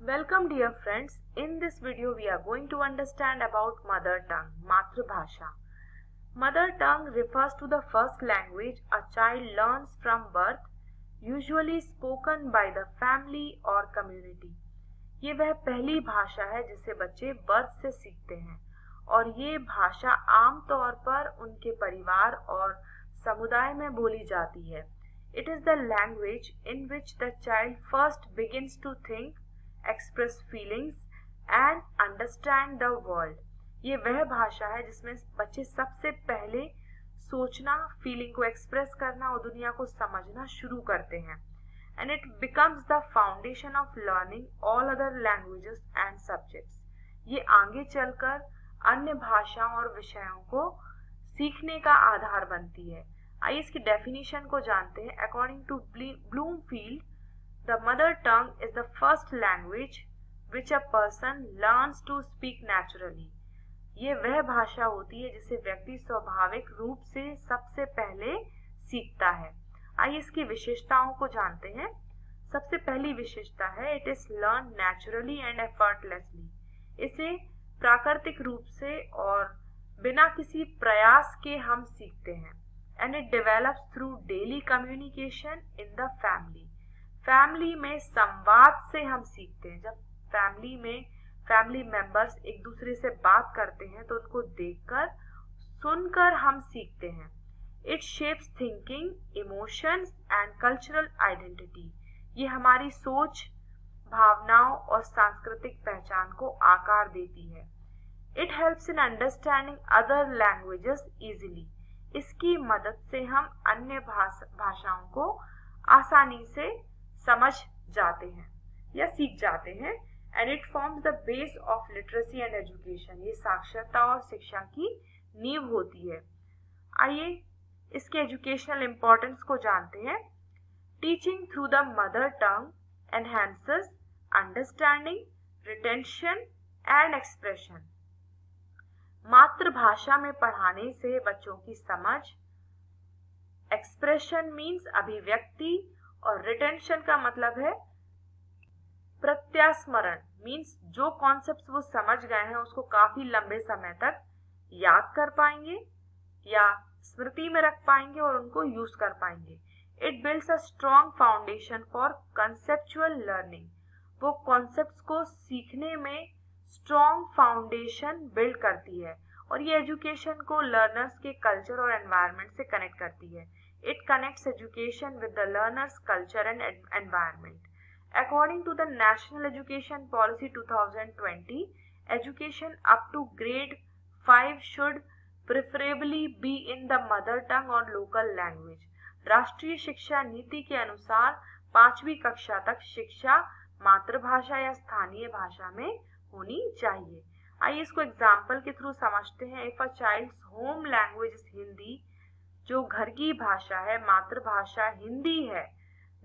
Welcome dear friends. In this video we are going to understand about mother tongue, Matrabhasha. Mother tongue refers to the first language a child learns from birth, usually spoken by the family or community. ये वह पहली भाषा है जिसे बच्चे birth से सीखते हैं और ये भाषा आमतौर पर उनके परिवार और समुदाय में बोली जाती है. It is the language in which the child first begins to think, express feelings and understand the world. ये वह भाषा है जिसमें बच्चे सबसे पहले सोचना, फीलिंग को एक्सप्रेस करना और दुनिया को समझना शुरू करते हैं. And it becomes the foundation of learning all other languages and subjects. ये आगे चलकर अन्य भाषाओं और विषयों को सीखने का आधार बनती है. आइए इसकी डेफिनेशन को जानते हैं. According to Bloomfield, the mother tongue is the first language which a person learns to speak naturally. ये वह भाषा होती है जिसे व्यक्ति स्वाभाविक रूप से सबसे पहले सीखता है. आइए इसकी विशेषताओं को जानते हैं. सबसे पहली विशेषता है it is learn naturally and effortlessly. इसे प्राकृतिक रूप से और बिना किसी प्रयास के हम सीखते हैं. And it develops through daily communication in the family. Family में संवाद से हम सीखते हैं. जब फैमिली मेंबर्स एक दूसरे से बात करते हैं तो उनको देखकर, सुनकर हम सीखते हैं. It shapes thinking, emotions and cultural identity. ये हमारी सोच, भावनाओं और सांस्कृतिक पहचान को आकार देती है. It helps in understanding other languages easily. इसकी मदद से हम अन्य भाषाओं को आसानी से समझ जाते हैं या सीख जाते हैं. And it forms the base of literacy and education. ये साक्षरता और शिक्षा की नींव होती है. आइए इसके एजुकेशनल इंपॉर्टेंस को जानते हैं. Teaching through the mother tongue enhances understanding, retention and expression. मातृभाषा में पढ़ाने से बच्चों की समझ, एक्सप्रेशन मीन्स अभिव्यक्ति और रिटेंशन का मतलब है प्रत्यास्मरण, मीन्स जो कॉन्सेप्ट्स वो समझ गए हैं उसको काफी लंबे समय तक याद कर पाएंगे या स्मृति में रख पाएंगे और उनको यूज कर पाएंगे. It builds a strong foundation for conceptual learning. वो कॉन्सेप्ट्स को सीखने में स्ट्रॉन्ग फाउंडेशन बिल्ड करती है और ये एजुकेशन को लर्नर्स के कल्चर और एनवायरनमेंट से कनेक्ट करती है. It connects education with the learner's culture and environment. According to the national education policy 2020, education up to grade 5 should preferably be in the mother tongue और local language. राष्ट्रीय शिक्षा नीति के अनुसार 5वीं कक्षा तक शिक्षा मातृभाषा या स्थानीय भाषा में होनी चाहिए. आइए इसको एग्जाम्पल के थ्रू समझते हैं. If a child's home language is Hindi, जो घर की भाषा है, मातृभाषा हिंदी है,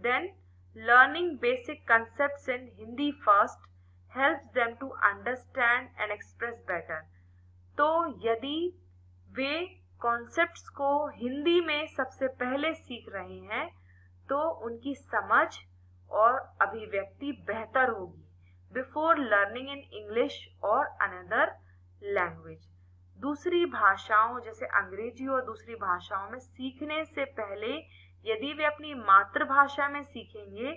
then learning basic concepts in Hindi first helps them to understand and express better. तो यदि वे कॉन्सेप्ट्स को हिंदी में सबसे पहले सीख रहे हैं तो उनकी समझ और अभिव्यक्ति बेहतर होगी बिफोर लर्निंग इन इंग्लिश और अनदर लैंग्वेज. दूसरी भाषाओं जैसे अंग्रेजी और दूसरी भाषाओं में सीखने से पहले यदि वे अपनी मातृभाषा में सीखेंगे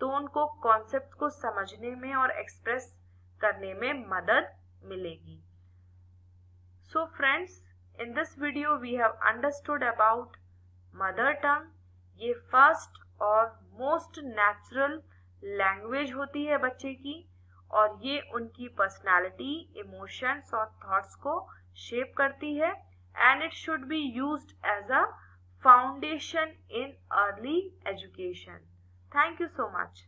तो उनको कॉन्सेप्ट को समझने में और एक्सप्रेस करने में मदद मिलेगी. So friends, in this video we have understood about mother tongue. ये फर्स्ट और मोस्ट नेचुरल लैंग्वेज होती है बच्चे की और ये उनकी पर्सनालिटी, इमोशंस और थॉट्स को शेप करती है. And it should be used as a foundation in early education. Thank you so much.